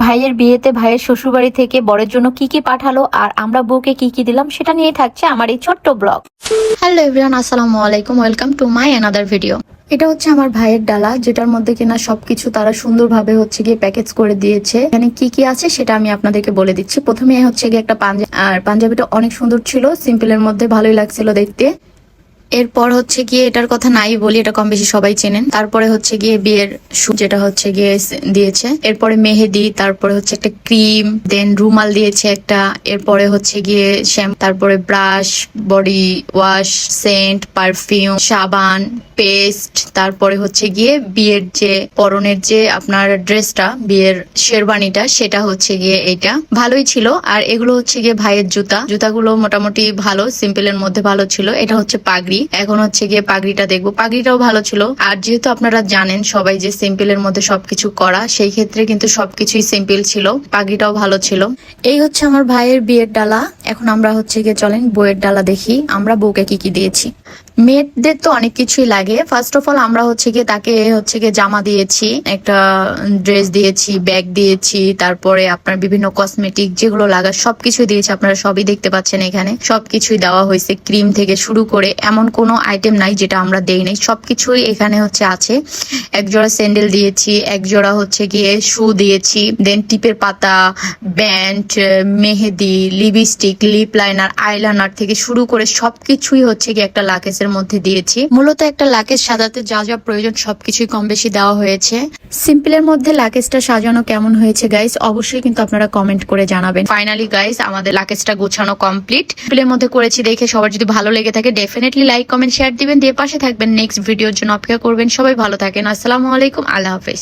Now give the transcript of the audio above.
ভাইয়ের বিয়েতে ভাইয়ের শ্বশুরবাড়ি থেকে বরের জন্য কি কি পাঠালো আর আমরা বউকে কি কি দিলাম সেটা নিয়ে থাকছে আমার এই ছোট্ট ব্লগ। হ্যালো এভরিওয়ান, আসসালামু আলাইকুম, welcome to my another video. এটা হচ্ছে আমার ভাইয়ের ডালা, যেটার মধ্যে কিনা সবকিছু তারা সুন্দরভাবে হচ্ছে গিয়ে প্যাকেজ করে দিয়েছে। এখানে কি কি আছে সেটা আমি আপনাদেরকে বলে দিচ্ছি। প্রথমে হচ্ছে গিয়ে একটা পাঞ্জাবি, আর পাঞ্জাবিটা অনেক সুন্দর ছিল, সিম্পলের মধ্যে ভালোই লাগছিল দেখতে। এরপর হচ্ছে গিয়ে এটার কথা নাই বলি, এটা কম বেশি সবাই চেনেন। তারপরে হচ্ছে গিয়ে বিয়ের শু, যেটা হচ্ছে গিয়ে দিয়েছে। এরপরে মেহেদি, তারপরে হচ্ছে একটা ক্রিম, দেন রুমাল দিয়েছে একটা। এরপরে হচ্ছে গিয়ে শ্যাম্পু, তারপরে brush, body wash, scent, perfume, সাবান, পেস্ট। তারপরে হচ্ছে গিয়ে বিয়ের যে পরনের যে আপনার ড্রেসটা, বিয়ের শেরবানিটা, সেটা হচ্ছে গিয়ে এটা ভালোই ছিল। আর এগুলো হচ্ছে গিয়ে ভাইয়ের জুতাগুলো মোটামুটি ভালো, সিম্পলের মধ্যে ভালো ছিল। এটা হচ্ছে পাগড়ি, এখন হচ্ছে গিয়ে পাগড়িটা দেখবো। পাগড়িটাও ভালো ছিল। আর যেহেতু আপনারা জানেন সবাই যে সিম্পলের মধ্যে সবকিছু করা, সেই ক্ষেত্রে কিন্তু সবকিছুই সিম্পল ছিল, পাগড়িটাও ভালো ছিল। এই হচ্ছে আমার ভাইয়ের বিয়ের ডালা। এখন আমরা হচ্ছে গিয়ে চলেন বউয়ের ডালা দেখি আমরা বউকে কি কি দিয়েছি। মেয়েদের তো অনেক কিছুই লাগে। ফার্স্ট অফ অল আমরা হচ্ছে গিয়ে তাকে হচ্ছে গিয়ে জামা দিয়েছি, একটা ড্রেস দিয়েছি, ব্যাগ দিয়েছি, তারপরে আপনার বিভিন্ন কসমেটিক যেগুলো লাগা সবকিছুই দিয়েছি। আপনারা সবই দেখতে পাচ্ছেন, এখানে সবকিছুই দেওয়া হয়েছে, ক্রিম থেকে শুরু করে এমন কোনো আইটেম নাই যেটা আমরা দেই নাই, সবকিছুই এখানে হচ্ছে আছে। এক জোড়া স্যান্ডেল দিয়েছি, এক জোড়া হচ্ছে গিয়ে শু দিয়েছি, দেন টিপের পাতা, ব্যান্ড, মেহেদি, লিপস্টিক, লিপ লাইনার, আইলাইনার থেকে শুরু করে সবকিছুই হচ্ছে গিয়ে একটা লাকেজের মধ্যে দিয়েছি। মূলত একটা লাকেজ সাজাতে যা যা প্রয়োজন সবকিছুই কম বেশি দেওয়া হয়েছে। সিম্পলের মধ্যে লাকেজটা সাজানো কেমন হয়েছে গাইস, অবশ্যই কিন্তু আপনারা কমেন্ট করে জানাবেন। ফাইনালি গাইস আমাদের লাকেজটা গোছানো কমপ্লিট। সিম্পলের মধ্যে করেছি দেখে সবার যদি ভালো লেগে থাকে ডেফিনেটলি লাইক, কমেন্ট, শেয়ার দিবেন, দিয়ে পাশে থাকবেন। নেক্সট ভিডিওর জন্য অপেক্ষা করবেন। সবাই ভালো থাকেন। আসসালামু আলাইকুম, আল্লাহ হাফেজ।